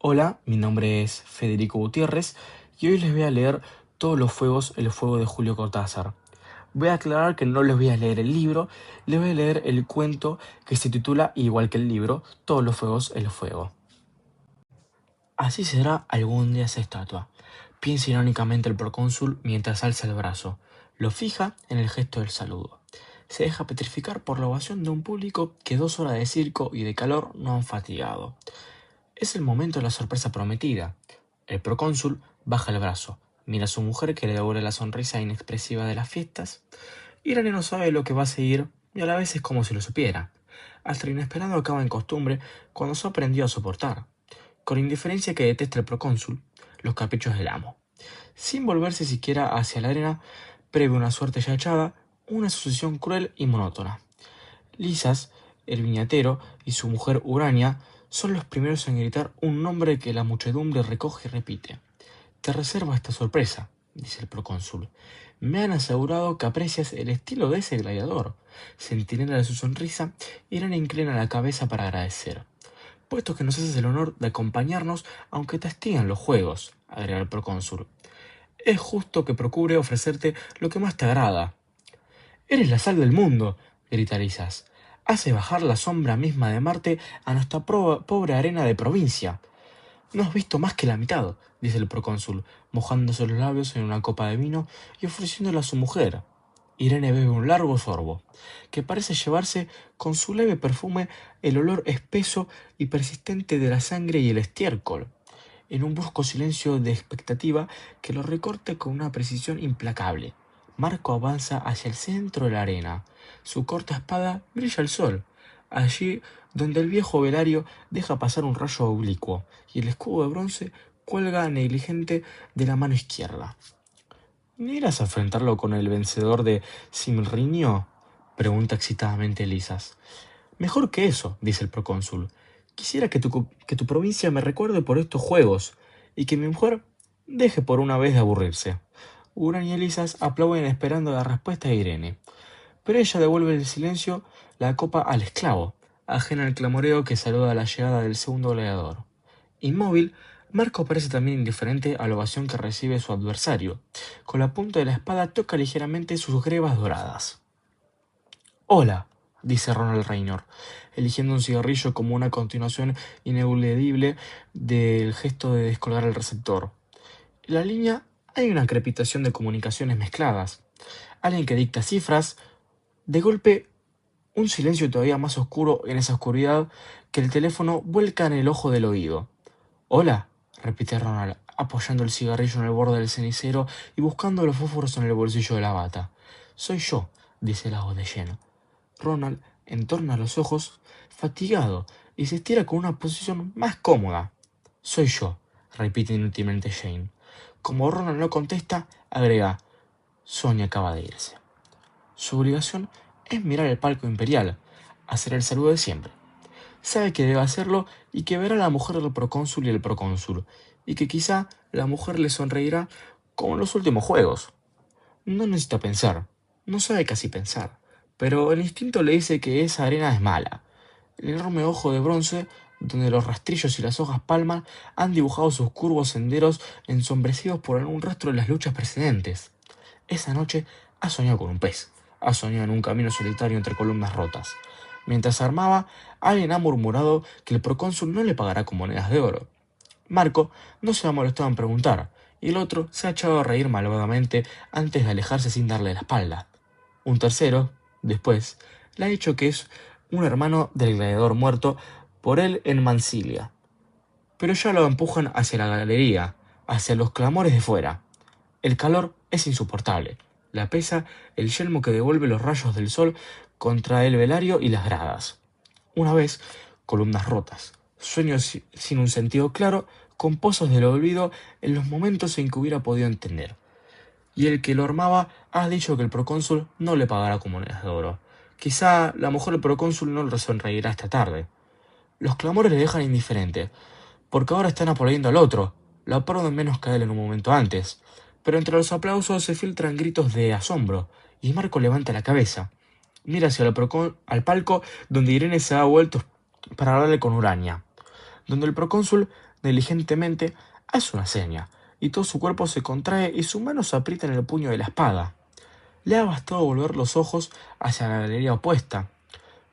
Hola, mi nombre es Federico Gutiérrez y hoy les voy a leer Todos los fuegos, el fuego de Julio Cortázar. Voy a aclarar que no les voy a leer el libro, les voy a leer el cuento que se titula, igual que el libro, Todos los fuegos, el fuego. Así será algún día esa estatua, piensa irónicamente el procónsul mientras alza el brazo. Lo fija en el gesto del saludo. Se deja petrificar por la ovación de un público que 2 horas de circo y de calor no han fatigado. Es el momento de la sorpresa prometida. El procónsul baja el brazo, mira a su mujer que le devuelve la sonrisa inexpresiva de las fiestas. Irene no sabe lo que va a seguir y a la vez es como si lo supiera. Hasta lo inesperado acaba en costumbre cuando se aprendió a soportar, con indiferencia que detesta el procónsul, los caprichos del amo. Sin volverse siquiera hacia la arena, prevé una suerte ya echada, una sucesión cruel y monótona. Lisas, el viñatero, y su mujer Urania son los primeros en gritar un nombre que la muchedumbre recoge y repite. Te reservo esta sorpresa, dice el procónsul. Me han asegurado que aprecias el estilo de ese gladiador. Centinela de su sonrisa, Irene inclina la cabeza para agradecer. Puesto que nos haces el honor de acompañarnos, aunque te hastigan los juegos, agrega el procónsul. Es justo que procure ofrecerte lo que más te agrada. Eres la sal del mundo, grita Lisas. Hace bajar la sombra misma de Marte a nuestra pobre arena de provincia. No has visto más que la mitad, dice el procónsul, mojándose los labios en una copa de vino y ofreciéndola a su mujer. Irene bebe un largo sorbo, que parece llevarse con su leve perfume el olor espeso y persistente de la sangre y el estiércol, en un brusco silencio de expectativa que lo recorte con una precisión implacable. Marco avanza hacia el centro de la arena. Su corta espada brilla al sol, allí donde el viejo velario deja pasar un rayo oblicuo y el escudo de bronce cuelga negligente de la mano izquierda. ¿No irás a enfrentarlo con el vencedor de Simrinio? Pregunta excitadamente Lisas. Mejor que eso, dice el procónsul. Quisiera que tu provincia me recuerde por estos juegos, y que mi mujer deje por una vez de aburrirse. Urania y Elisas aplauden esperando la respuesta de Irene, pero ella devuelve el silencio la copa al esclavo, ajena al clamoreo que saluda la llegada del segundo gladiador. Inmóvil, Marco parece también indiferente a la ovación que recibe su adversario. Con la punta de la espada toca ligeramente sus grebas doradas. Hola, dice Ronald Raynor, eligiendo un cigarrillo como una continuación ineludible del gesto de descolgar el receptor. En la línea hay una crepitación de comunicaciones mezcladas. Alguien que dicta cifras. De golpe, un silencio todavía más oscuro en esa oscuridad que el teléfono vuelca en el ojo del oído. Hola, repite Ronald, apoyando el cigarrillo en el borde del cenicero y buscando los fósforos en el bolsillo de la bata. Soy yo, dice la voz de Jen. Ronald entorna los ojos, fatigado, y se estira con una posición más cómoda. Soy yo, repite inútilmente Jane. Como Ronald no contesta, agrega, Sonia acaba de irse. Su obligación es mirar el palco imperial, hacer el saludo de siempre. Sabe que debe hacerlo y que verá a la mujer del procónsul y el procónsul, y que quizá la mujer le sonreirá como en los últimos juegos. No necesita pensar, no sabe casi pensar, pero el instinto le dice que esa arena es mala. El enorme ojo de bronce, donde los rastrillos y las hojas palma han dibujado sus curvos senderos ensombrecidos por algún rastro de las luchas precedentes. Esa noche ha soñado con un pez, ha soñado en un camino solitario entre columnas rotas. Mientras armaba, alguien ha murmurado que el procónsul no le pagará con monedas de oro. Marco no se ha molestado en preguntar, y el otro se ha echado a reír malvadamente antes de alejarse sin darle la espalda. Un tercero, después, le ha dicho que es un hermano del gladiador muerto por él en Mansilla. Pero ya lo empujan hacia la galería, hacia los clamores de fuera. El calor es insoportable. La pesa el yelmo que devuelve los rayos del sol contra el velario y las gradas. Una vez, columnas rotas, sueños sin un sentido claro, con pozos del olvido en los momentos en que hubiera podido entender. Y el que lo armaba ha dicho que el procónsul no le pagará con monedas de oro. Quizá la mujer del procónsul no le sonreirá esta tarde. Los clamores le dejan indiferente, porque ahora están aplaudiendo al otro. Lo aplauden menos que a él en un momento antes. Pero entre los aplausos se filtran gritos de asombro, y Marco levanta la cabeza. Mira hacia al palco donde Irene se ha vuelto para hablarle con Urania. donde el procónsul negligentemente hace una seña, y todo su cuerpo se contrae y su mano se aprieta en el puño de la espada. Le ha bastado volver los ojos hacia la galería opuesta.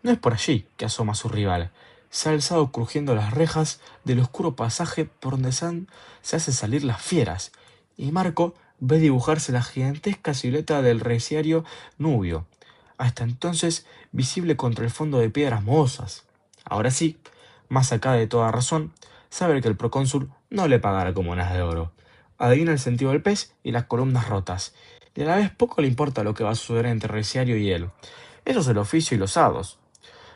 No es por allí que asoma su rival. Se ha alzado crujiendo las rejas del oscuro pasaje por donde se hacen salir las fieras, y Marco ve dibujarse la gigantesca silueta del resiario Nubio, hasta entonces visible contra el fondo de piedras mohosas. Ahora sí, más acá de toda razón, sabe que el procónsul no le pagará con monedas de oro. Adivina el sentido del pez y las columnas rotas, y a la vez poco le importa lo que va a suceder entre Resiario y él. Eso es el oficio y los hados.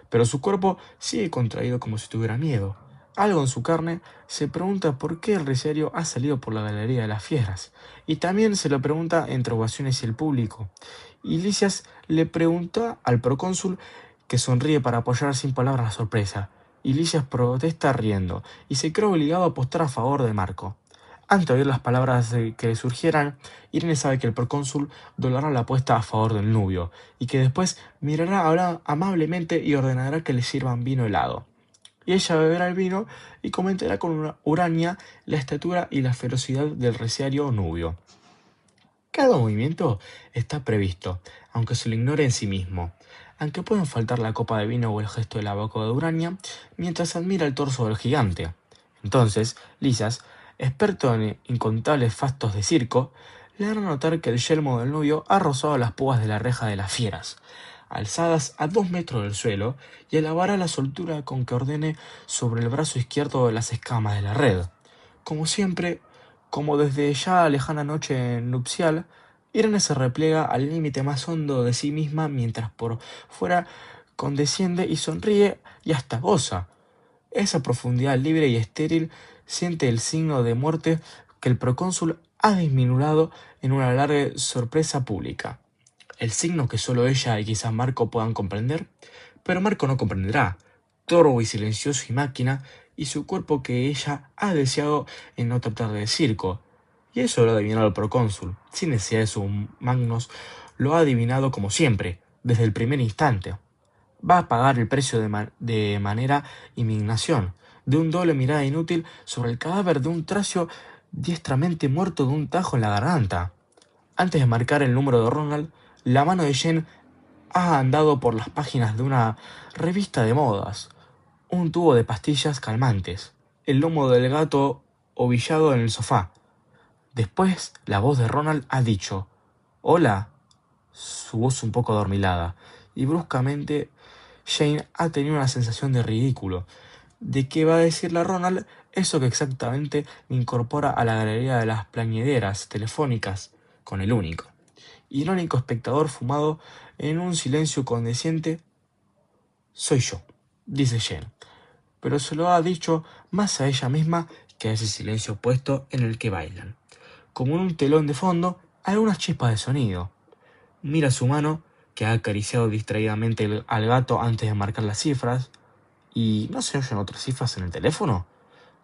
Pero su cuerpo sigue contraído como si tuviera miedo. Algo en su carne se pregunta por qué el resiario ha salido por la galería de las fieras, y también se lo pregunta entre ovaciones y el público. Y Licias le pregunta al procónsul, que sonríe para apoyar sin palabras la sorpresa, y Licias protesta riendo, y se cree obligado a apostar a favor de Marco. Antes de oír las palabras que le surgieran, Irene sabe que el procónsul doblará la apuesta a favor del Nubio, y que después mirará ahora amablemente y ordenará que le sirvan vino helado. Y ella beberá el vino y comentará con una Urania la estatura y la ferocidad del resiario Nubio. Cada movimiento está previsto, aunque se lo ignore en sí mismo, aunque puedan faltar la copa de vino o el gesto de la boca de Urania, mientras admira el torso del gigante. Entonces, Lisas, experto en incontables fastos de circo, le hará notar que el yelmo del novio ha rozado las púas de la reja de las fieras, alzadas a 2 metros del suelo, y alabará la soltura con que ordene sobre el brazo izquierdo las escamas de la red. Como siempre, como desde ya lejana noche nupcial, Irene se repliega al límite más hondo de sí misma mientras por fuera condesciende y sonríe y hasta goza. Esa profundidad libre y estéril siente el signo de muerte que el procónsul ha disminuydo en una larga sorpresa pública. El signo que solo ella y quizás Marco puedan comprender, pero Marco no comprenderá, torvo y silencioso y máquina, y su cuerpo que ella ha deseado en otra tarde de circo. Y eso lo ha adivinado el procónsul, sin necesidad de sus magnos, lo ha adivinado como siempre, desde el primer instante. Va a pagar el precio de manera indignación, de un doble mirada inútil sobre el cadáver de un tracio diestramente muerto de un tajo en la garganta. Antes de marcar el número de Ronald, la mano de Jane ha andado por las páginas de una revista de modas, un tubo de pastillas calmantes, el lomo del gato ovillado en el sofá. Después, la voz de Ronald ha dicho, «Hola», su voz un poco adormilada, y bruscamente Jane ha tenido una sensación de ridículo. ¿De qué va a decirle a Ronald eso que exactamente me incorpora a la galería de las plañideras telefónicas con el irónico espectador fumado en un silencio condesciente? Soy yo, dice Jane, pero se lo ha dicho más a ella misma que a ese silencio opuesto en el que bailan. Como en un telón de fondo, algunas chispas de sonido. Mira su mano, que ha acariciado distraídamente al gato antes de marcar las cifras. ¿Y no se oyen otras cifras en el teléfono?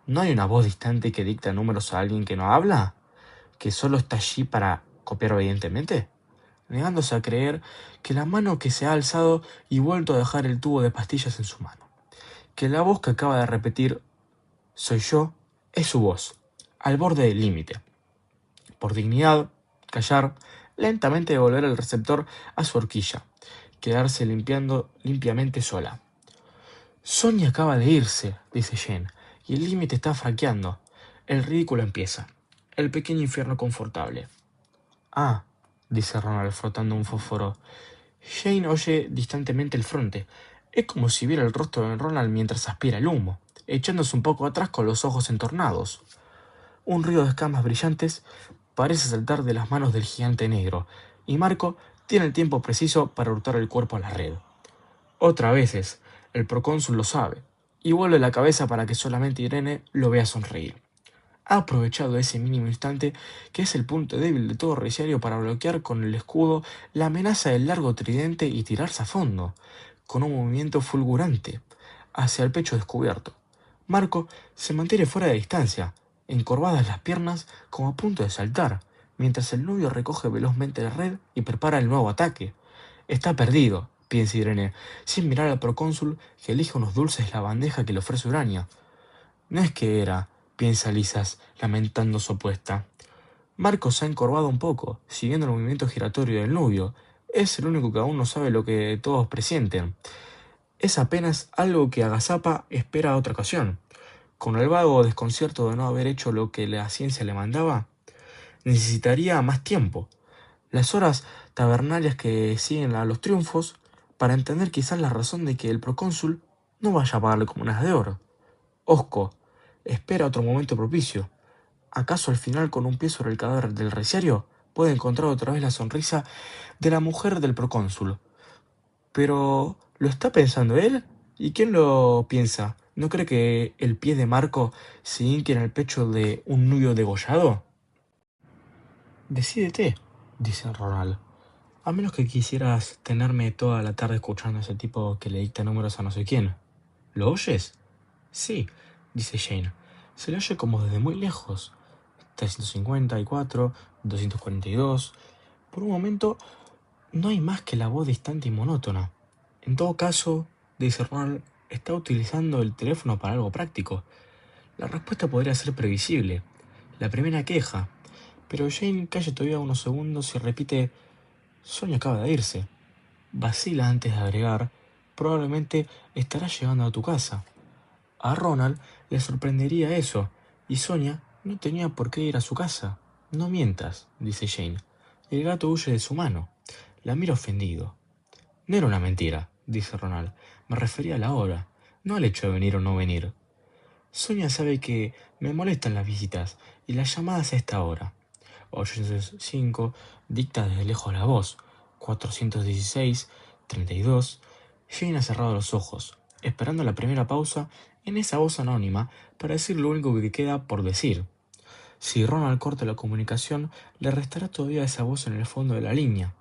¿No hay una voz distante que dicta números a alguien que no habla? ¿Que solo está allí para copiar obedientemente? Negándose a creer que la mano que se ha alzado y vuelto a dejar el tubo de pastillas en su mano. Que la voz que acaba de repetir, soy yo, es su voz, al borde del límite. Por dignidad, callar, lentamente devolver el receptor a su horquilla, quedarse limpiando limpiamente sola. Sonia acaba de irse, dice Jane, y el límite está franqueando. El ridículo empieza. El pequeño infierno confortable. Ah, dice Ronald frotando un fósforo. Jane oye distantemente el fronte. Es como si viera el rostro de Ronald mientras aspira el humo, echándose un poco atrás con los ojos entornados. Un río de escamas brillantes parece saltar de las manos del gigante negro, y Marco tiene el tiempo preciso para hurtar el cuerpo a la red. Otras veces, el procónsul lo sabe, y vuelve la cabeza para que solamente Irene lo vea sonreír. Ha aprovechado ese mínimo instante, que es el punto débil de todo resiario, para bloquear con el escudo la amenaza del largo tridente y tirarse a fondo, con un movimiento fulgurante, hacia el pecho descubierto. Marco se mantiene fuera de distancia, encorvadas las piernas como a punto de saltar, mientras el novio recoge velozmente la red y prepara el nuevo ataque. Está perdido, piensa Irene, sin mirar al procónsul, que elige unos dulces de la bandeja que le ofrece Urania. No es que era, piensa Lisas, lamentando su apuesta. Marco se ha encorvado un poco, siguiendo el movimiento giratorio del nubio. Es el único que aún no sabe lo que todos presienten. Es apenas algo que agazapa espera a otra ocasión. Con el vago desconcierto de no haber hecho lo que la ciencia le mandaba, necesitaría más tiempo. Las horas tabernarias que siguen a los triunfos, para entender quizás la razón de que el procónsul no vaya a pagarle comunas de oro. Osco, espera otro momento propicio. ¿Acaso al final, con un pie sobre el cadáver del reciario, puede encontrar otra vez la sonrisa de la mujer del procónsul? Pero, ¿lo está pensando él? ¿Y quién lo piensa? ¿No cree que el pie de Marco se hinque en el pecho de un nubio degollado? Decídete, dice Ronald. A menos que quisieras tenerme toda la tarde escuchando a ese tipo que le dicta números a no sé quién. ¿Lo oyes? Sí, dice Jane. Se le oye como desde muy lejos. 354, 242. Por un momento, no hay más que la voz distante y monótona. En todo caso, dice Ronald, está utilizando el teléfono para algo práctico. La respuesta podría ser previsible. La primera queja. Pero Jane calla todavía unos segundos y repite: Sonia acaba de irse. Vacila antes de agregar: probablemente estará llegando a tu casa. A Ronald le sorprendería eso, y Sonia no tenía por qué ir a su casa. No mientas, dice Jane. El gato huye de su mano. La mira ofendido. No era una mentira, dice Ronald. Me refería a la hora, no al hecho de venir o no venir. Sonia sabe que me molestan las visitas y las llamadas a esta hora. 805, dicta desde lejos la voz. 416, 32. Jane ha cerrado los ojos, esperando la primera pausa en esa voz anónima para decir lo único que queda por decir. Si Ronald corta la comunicación, le restará todavía esa voz en el fondo de la línea.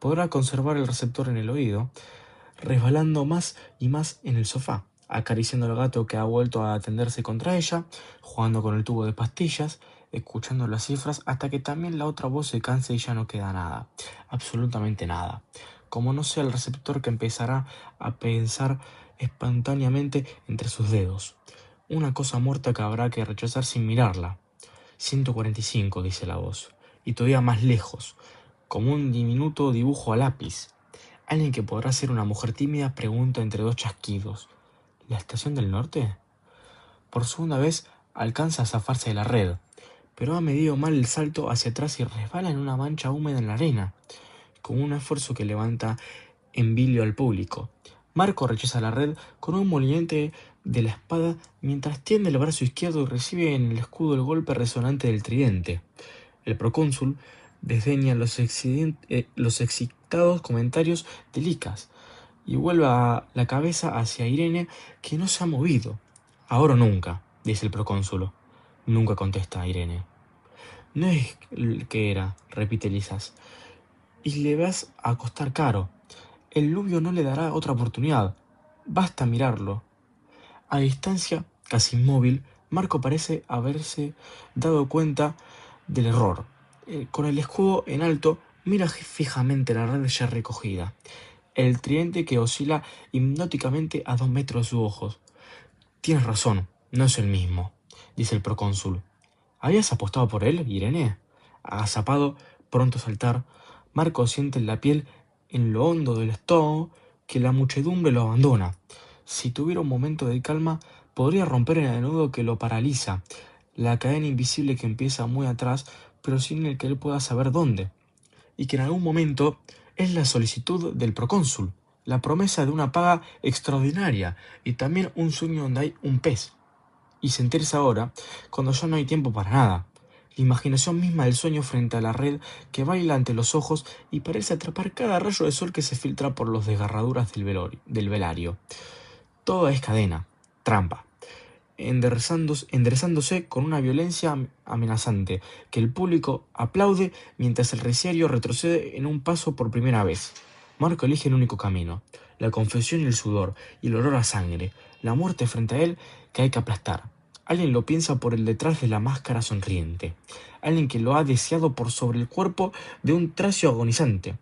Podrá conservar el receptor en el oído, resbalando más y más en el sofá, acariciando al gato que ha vuelto a tenderse contra ella, jugando con el tubo de pastillas, escuchando las cifras hasta que también la otra voz se canse y ya no queda nada, absolutamente nada, como no sea el receptor que empezará a pensar espontáneamente entre sus dedos. Una cosa muerta que habrá que rechazar sin mirarla. 145, dice la voz, y todavía más lejos, como un diminuto dibujo a lápiz. Alguien que podrá ser una mujer tímida pregunta entre dos chasquidos: ¿La estación del norte? Por segunda vez alcanza a zafarse de la red, pero ha medido mal el salto hacia atrás y resbala en una mancha húmeda en la arena, con un esfuerzo que levanta en vilo al público. Marco rechaza la red con un moliente de la espada mientras tiende el brazo izquierdo y recibe en el escudo el golpe resonante del tridente. El procónsul desdeña los excitados comentarios de Licas y vuelve la cabeza hacia Irene, que no se ha movido. Ahora o nunca, dice el procónsul. Nunca, contesta Irene. No es el que era, repite Lisas, y le vas a costar caro. El Lubio no le dará otra oportunidad. Basta mirarlo. A distancia, casi inmóvil, Marco parece haberse dado cuenta del error. Con el escudo en alto, mira fijamente la red ya recogida, el tridente que oscila hipnóticamente a 2 metros de sus ojos. Tienes razón, no es el mismo, dice el procónsul. ¿Habías apostado por él, Irene? Agazapado, pronto a saltar, Marco siente en la piel, en lo hondo del estómago, que la muchedumbre lo abandona. Si tuviera un momento de calma, podría romper el nudo que lo paraliza, la cadena invisible que empieza muy atrás, pero sin el que él pueda saber dónde, y que en algún momento es la solicitud del procónsul, la promesa de una paga extraordinaria y también un sueño donde hay un pez. Y sentirse ahora, cuando ya no hay tiempo para nada. La imaginación misma del sueño frente a la red que baila ante los ojos y parece atrapar cada rayo de sol que se filtra por las desgarraduras del velario. Todo es cadena, trampa, enderezándose con una violencia amenazante, que el público aplaude mientras el reciario retrocede en un paso por primera vez. Marco elige el único camino, la confesión y el sudor, y el olor a sangre, la muerte frente a él que hay que aplastar. Alguien lo piensa por el detrás de la máscara sonriente, alguien que lo ha deseado por sobre el cuerpo de un tracio agonizante.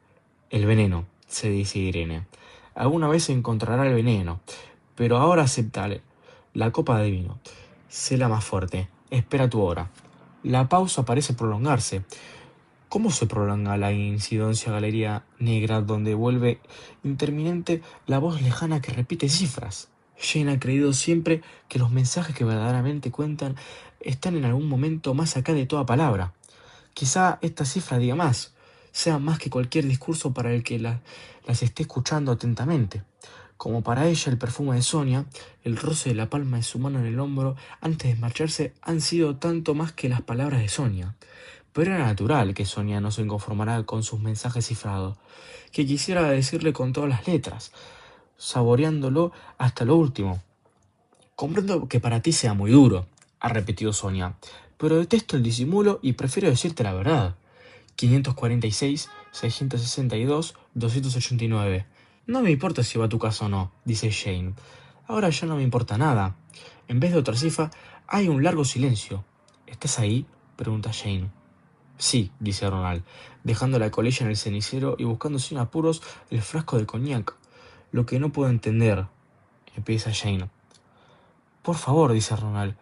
El veneno, se dice Irene. Alguna vez encontrará el veneno, pero ahora acepta la copa de vino. Séla más fuerte. Espera tu hora. La pausa parece prolongarse. ¿Cómo se prolonga la incidencia galería negra donde vuelve interminente la voz lejana que repite cifras? Jane ha creído siempre que los mensajes que verdaderamente cuentan están en algún momento más acá de toda palabra. Quizá esta cifra diga más, sea más que cualquier discurso para el que las esté escuchando atentamente. Como para ella el perfume de Sonia, el roce de la palma de su mano en el hombro antes de marcharse han sido tanto más que las palabras de Sonia. Pero era natural que Sonia no se conformara con sus mensajes cifrados, que quisiera decirle con todas las letras, saboreándolo hasta lo último. Comprendo que para ti sea muy duro, ha repetido Sonia, pero detesto el disimulo y prefiero decirte la verdad. 546, 662, 289. No me importa si va a tu casa o no, dice Jane. Ahora ya no me importa nada. En vez de otra cifra, hay un largo silencio. ¿Estás ahí? Pregunta Jane. Sí, dice Ronald, dejando la colilla en el cenicero y buscando sin apuros el frasco de coñac. Lo que no puedo entender, empieza Jane. Por favor, dice Ronald,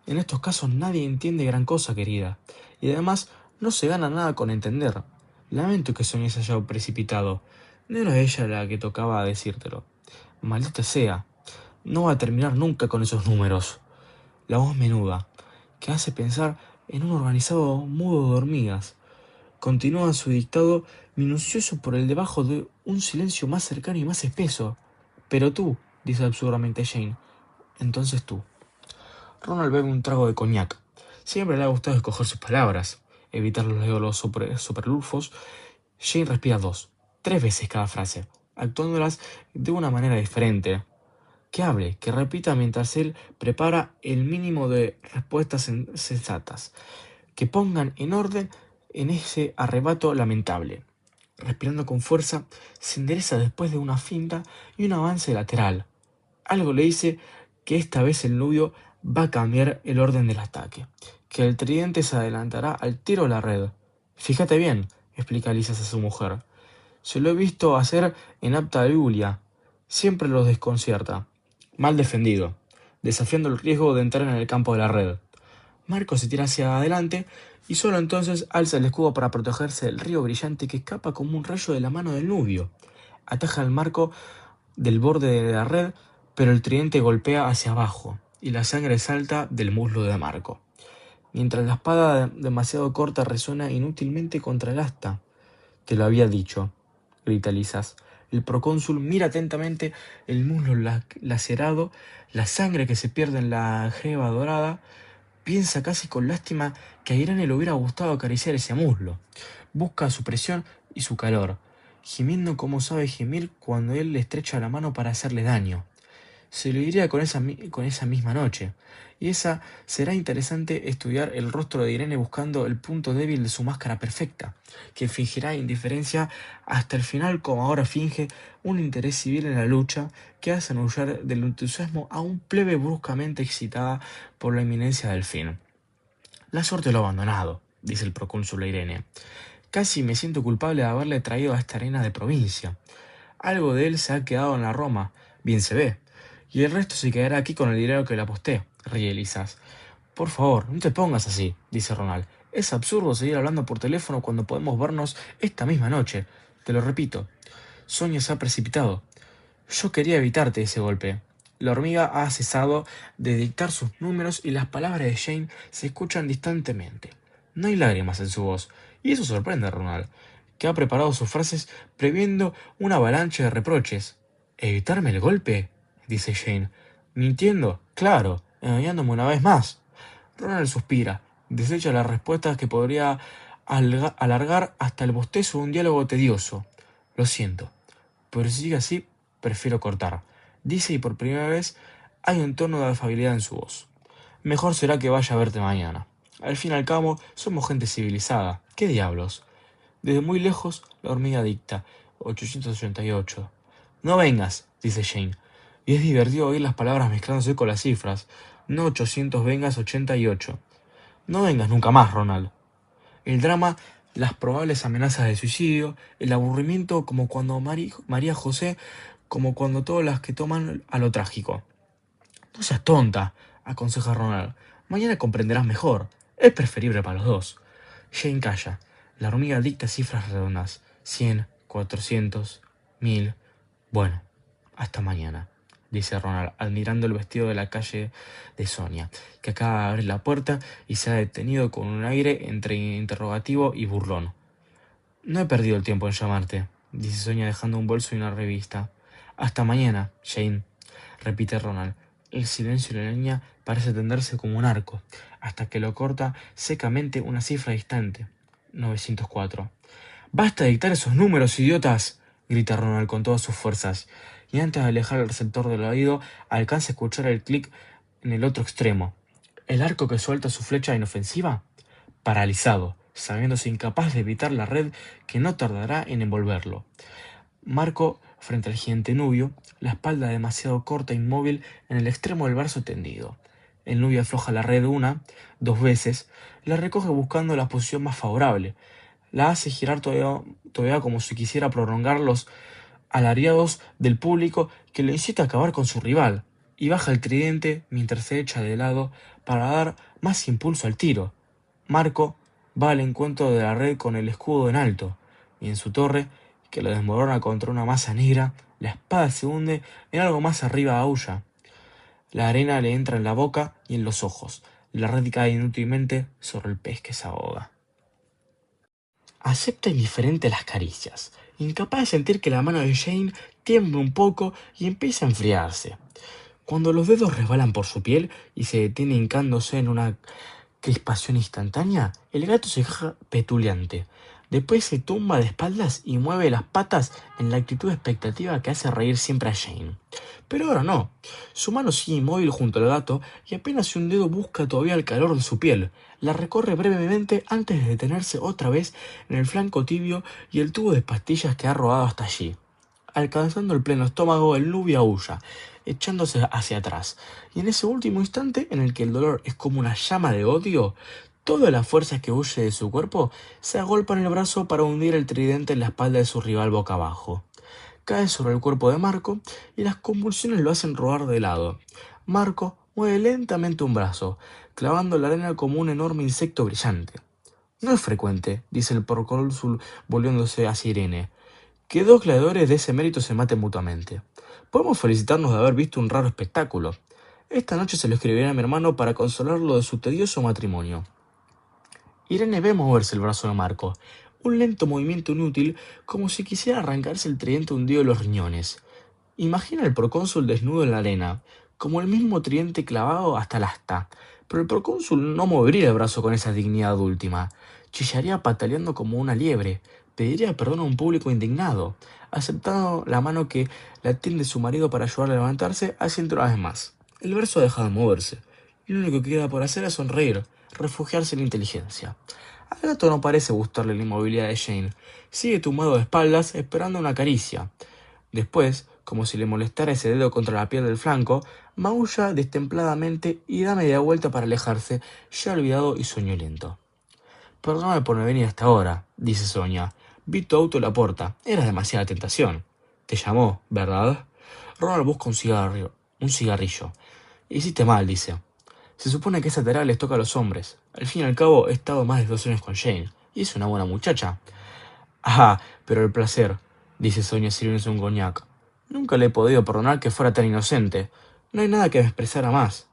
en estos casos nadie entiende gran cosa, querida. Y además, no se gana nada con entender. Lamento que Sonia se haya precipitado. No era ella la que tocaba decírtelo. Maldita sea. No va a terminar nunca con esos números. La voz menuda, que hace pensar en un organizado mudo de hormigas. Continúa su dictado minucioso por el debajo de un silencio más cercano y más espeso. Pero tú, dice absurdamente Jane, entonces tú. Ronald bebe un trago de coñac. Siempre le ha gustado escoger sus palabras, evitar los légolos superlufos. Jane respira dos, tres veces cada frase, actuándolas de una manera diferente. Que hable, que repita mientras él prepara el mínimo de respuestas sensatas, que pongan en orden en ese arrebato lamentable. Respirando con fuerza, se endereza después de una finta y un avance lateral. Algo le dice que esta vez el nubio va a cambiar el orden del ataque, que el tridente se adelantará al tiro de la red. Fíjate bien, explica Lisas a su mujer. Se lo he visto hacer en Apta Julia. Siempre los desconcierta. Mal defendido, desafiando el riesgo de entrar en el campo de la red. Marco se tira hacia adelante y solo entonces alza el escudo para protegerse del río brillante que escapa como un rayo de la mano del nubio. Ataja el marco del borde de la red, pero el tridente golpea hacia abajo y la sangre salta del muslo de Marco, mientras la espada demasiado corta resuena inútilmente contra el asta. Te lo había dicho, grita Lisas. El procónsul mira atentamente el muslo lacerado, la sangre que se pierde en la jeva dorada. Piensa casi con lástima que a Irene le hubiera gustado acariciar ese muslo. Busca su presión y su calor, gimiendo como sabe gemir cuando él le estrecha la mano para hacerle daño. Se lo diría con esa misma noche, y esa será interesante estudiar el rostro de Irene buscando el punto débil de su máscara perfecta, que fingirá indiferencia hasta el final como ahora finge un interés civil en la lucha que hace anunciar del entusiasmo a un plebe bruscamente excitada por la inminencia del fin. La suerte lo ha abandonado, dice el procónsul a Irene. Casi me siento culpable de haberle traído a esta reina de provincia. Algo de él se ha quedado en la Roma, bien se ve. Y el resto se quedará aquí con el dinero que le aposté, ríe Lisas. Por favor, no te pongas así, dice Ronald. Es absurdo seguir hablando por teléfono cuando podemos vernos esta misma noche. Te lo repito. Sonia se ha precipitado. Yo quería evitarte ese golpe. La hormiga ha cesado de dictar sus números y las palabras de Jane se escuchan distantemente. No hay lágrimas en su voz, y eso sorprende a Ronald, que ha preparado sus frases previendo una avalancha de reproches. ¿Evitarme el golpe? Dice Jane. Mintiendo, claro, engañándome una vez más. Ronald suspira, desecha las respuestas que podría alargar hasta el bostezo de un diálogo tedioso. Lo siento, pero si sigue así, prefiero cortar. Dice y por primera vez hay un tono de afabilidad en su voz. Mejor será que vaya a verte mañana. Al fin y al cabo, somos gente civilizada. ¿Qué diablos? Desde muy lejos, la hormiga dicta. 888. No vengas, dice Jane. Y es divertido oír las palabras mezclándose con las cifras. No 800 vengas 88. No vengas nunca más, Ronald. El drama, las probables amenazas de suicidio, el aburrimiento como cuando María José, como cuando todas las que toman a lo trágico. No seas tonta, aconseja Ronald. Mañana comprenderás mejor. Es preferible para los dos. Jane calla. La hormiga dicta cifras redondas. 100, 400, 1000. Bueno, hasta mañana, dice Ronald, admirando el vestido de la calle de Sonia, que acaba de abrir la puerta y se ha detenido con un aire entre interrogativo y burlón. No he perdido el tiempo en llamarte, dice Sonia dejando un bolso y una revista. Hasta mañana, Jane, repite Ronald. El silencio de la niña parece tenderse como un arco, hasta que lo corta secamente una cifra distante. 904. ¡Basta de dictar esos números, idiotas! Grita Ronald con todas sus fuerzas, y antes de alejar el receptor del oído, alcanza a escuchar el clic en el otro extremo. El arco que suelta su flecha inofensiva, paralizado, sabiéndose incapaz de evitar la red que no tardará en envolverlo. Marco frente al gigante Nubio, la espalda demasiado corta e inmóvil en el extremo del brazo tendido. El Nubio afloja la red dos veces, la recoge buscando la posición más favorable, la hace girar todavía como si quisiera prolongar los alariados del público que lo incita a acabar con su rival, y baja el tridente mientras se echa de lado para dar más impulso al tiro. Marco va al encuentro de la red con el escudo en alto, y en su torre, que lo desmorona contra una masa negra, la espada se hunde en algo más arriba aúlla. La arena le entra en la boca y en los ojos. La red cae inútilmente sobre el pez que se ahoga. Acepta indiferente las caricias, incapaz de sentir que la mano de Jane tiembla un poco y empieza a enfriarse. Cuando los dedos resbalan por su piel y se detiene hincándose en una crispación instantánea, el gato se deja petuleante. Después se tumba de espaldas y mueve las patas en la actitud expectativa que hace reír siempre a Jane. Pero ahora no. Su mano sigue inmóvil junto al gato y apenas si un dedo busca todavía el calor de su piel. La recorre brevemente antes de detenerse otra vez en el flanco tibio y el tubo de pastillas que ha rodado hasta allí. Alcanzando el pleno estómago, el Nubio aúlla, echándose hacia atrás, y en ese último instante en el que el dolor es como una llama de odio, toda la fuerza que huye de su cuerpo se agolpa en el brazo para hundir el tridente en la espalda de su rival boca abajo. Cae sobre el cuerpo de Marco y las convulsiones lo hacen rodar de lado. Marco mueve lentamente un brazo, clavando la arena como un enorme insecto brillante. No es frecuente, dice el procónsul volviéndose hacia Irene, que dos gladiadores de ese mérito se maten mutuamente. Podemos felicitarnos de haber visto un raro espectáculo. Esta noche se lo escribiré a mi hermano para consolarlo de su tedioso matrimonio. Irene ve moverse el brazo de Marco, un lento movimiento inútil, como si quisiera arrancarse el tridente hundido de los riñones. Imagina al procónsul desnudo en la arena, como el mismo tridente clavado hasta el asta, pero el procónsul no movería el brazo con esa dignidad última. Chillaría pataleando como una liebre, pediría perdón a un público indignado, aceptando la mano que le atiende su marido para ayudarle a levantarse, haciendo una vez más. El brazo ha dejado de moverse, y lo único que queda por hacer es sonreír, refugiarse en la inteligencia. Al gato no parece gustarle la inmovilidad de Jane. Sigue tumbado de espaldas, esperando una caricia. Después, como si le molestara ese dedo contra la piel del flanco, maulla destempladamente y da media vuelta para alejarse, ya olvidado y soñoliento. Perdóname por no venir hasta ahora, dice Sonia. Vi tu auto en la puerta. Era demasiada tentación. Te llamó, ¿verdad? Ronald busca un cigarrillo. Hiciste mal, dice. Se supone que esa tarea les toca a los hombres. Al fin y al cabo, he estado más de 2 años con Jane, y es una buena muchacha. Ah, pero el placer, dice Sonia sirviéndose un coñac. Nunca le he podido perdonar que fuera tan inocente. No hay nada que me expresara más.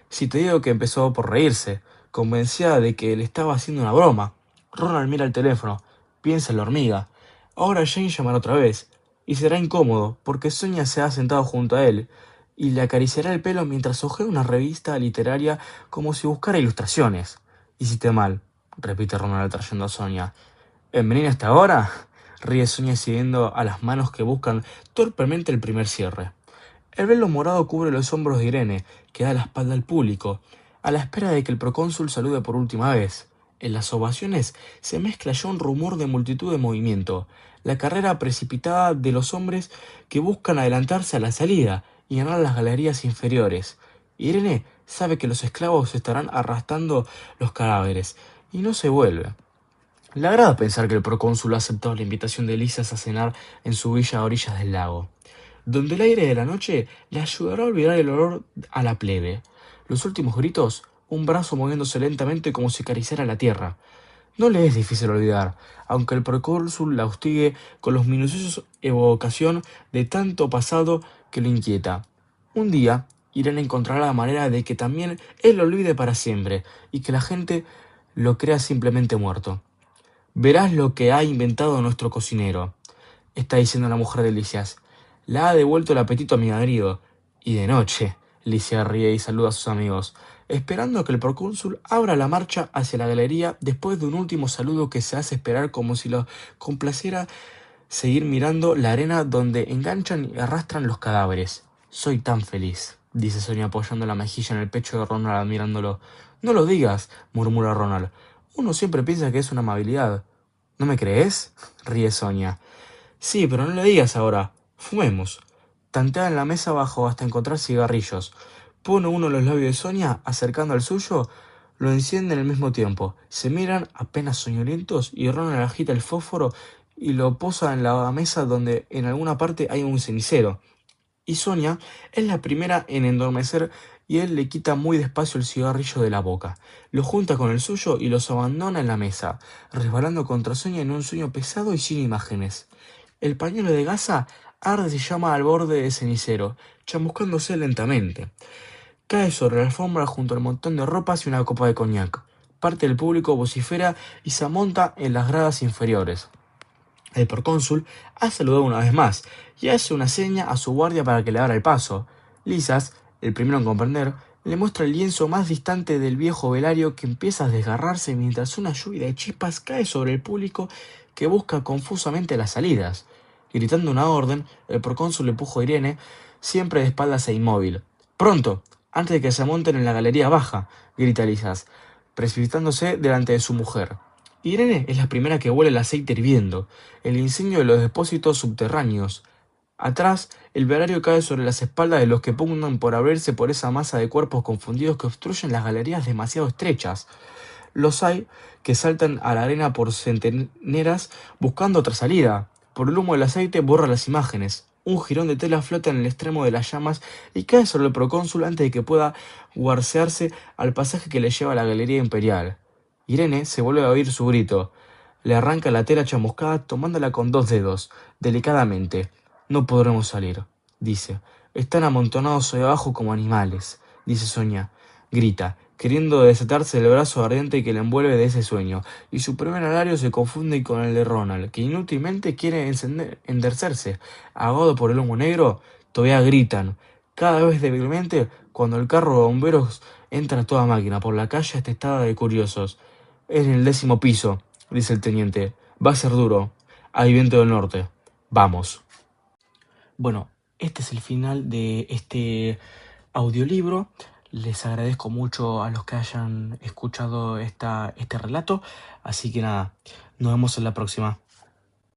Si te digo que empezó por reírse, convencida de que le estaba haciendo una broma. Ronald mira el teléfono, piensa en la hormiga. Ahora Jane llamará otra vez, y será incómodo, porque Sonia se ha sentado junto a él, y le acariciará el pelo mientras hojea una revista literaria como si buscara ilustraciones. Hiciste mal, repite Ronald atrayendo a Sonia. ¿En venir hasta ahora? Ríe Sonia siguiendo a las manos que buscan torpemente el primer cierre. El velo morado cubre los hombros de Irene, que da la espalda al público, a la espera de que el procónsul salude por última vez. En las ovaciones se mezcla ya un rumor de multitud de movimiento, la carrera precipitada de los hombres que buscan adelantarse a la salida y ganar las galerías inferiores. Irene sabe que los esclavos estarán arrastrando los cadáveres, y no se vuelve. Le agrada pensar que el procónsul ha aceptado la invitación de Lisas a cenar en su villa a orillas del lago, donde el aire de la noche le ayudará a olvidar el olor a la plebe. Los últimos gritos, un brazo moviéndose lentamente como si acariciara la tierra. No le es difícil olvidar, aunque el procónsul la hostigue con los minuciosos evocación de tanto pasado que le inquieta. Un día, Irene encontrará la manera de que también él lo olvide para siempre, y que la gente lo crea simplemente muerto. Verás lo que ha inventado nuestro cocinero, está diciendo la mujer de Licias. La ha devuelto el apetito a mi marido. Y de noche, Licia ríe y saluda a sus amigos, esperando que el procónsul abra la marcha hacia la galería después de un último saludo que se hace esperar como si lo complaciera seguir mirando la arena donde enganchan y arrastran los cadáveres. Soy tan feliz, dice Sonia apoyando la mejilla en el pecho de Ronald admirándolo. No lo digas, murmura Ronald. Uno siempre piensa que es una amabilidad. ¿No me crees? Ríe Sonia. Sí, pero no le digas ahora. Fumemos. Tantea en la mesa abajo hasta encontrar cigarrillos. Pone uno en los labios de Sonia, acercando al suyo, lo enciende al mismo tiempo. Se miran apenas soñolientos y Ronald agita el fósforo y lo posa en la mesa donde en alguna parte hay un cenicero. Y Sonia es la primera en endormecer y él le quita muy despacio el cigarrillo de la boca. Lo junta con el suyo y los abandona en la mesa, resbalando contra Sonia en un sueño pesado y sin imágenes. El pañuelo de gasa arde y llama al borde del cenicero, chamuscándose lentamente. Cae sobre la alfombra junto al montón de ropas y una copa de coñac. Parte del público vocifera y se amonta en las gradas inferiores. El procónsul ha saludado una vez más y hace una seña a su guardia para que le abra el paso. Lisas, el primero en comprender, le muestra el lienzo más distante del viejo velario que empieza a desgarrarse mientras una lluvia de chispas cae sobre el público que busca confusamente las salidas. Gritando una orden, el procónsul empuja a Irene, siempre de espaldas e inmóvil. ¡Pronto! Antes de que se monten en la galería baja, grita Lisas, precipitándose delante de su mujer. Irene es la primera que huele el aceite hirviendo, el incendio de los depósitos subterráneos. Atrás, el velario cae sobre las espaldas de los que pugnan por abrirse por esa masa de cuerpos confundidos que obstruyen las galerías demasiado estrechas. Los hay que saltan a la arena por centeneras buscando otra salida. Por el humo del aceite borra las imágenes. Un jirón de tela flota en el extremo de las llamas y cae sobre el procónsul antes de que pueda guarcearse al pasaje que le lleva a la galería imperial. Irene se vuelve a oír su grito. Le arranca la tela chamuscada tomándola con dos dedos, delicadamente. No podremos salir, dice. Están amontonados ahí abajo como animales, dice Sonia. Grita, queriendo desatarse del brazo ardiente que le envuelve de ese sueño, y su primer alario se confunde con el de Ronald, que inútilmente quiere enderezarse. Ahogado por el humo negro, todavía gritan, cada vez débilmente, cuando el carro de bomberos entra a toda máquina por la calle atestada de curiosos. Es en el 10.º piso, dice el teniente. Va a ser duro. Hay viento del norte. Vamos. Bueno, este es el final de este audiolibro. Les agradezco mucho a los que hayan escuchado este relato. Así que nada, nos vemos en la próxima.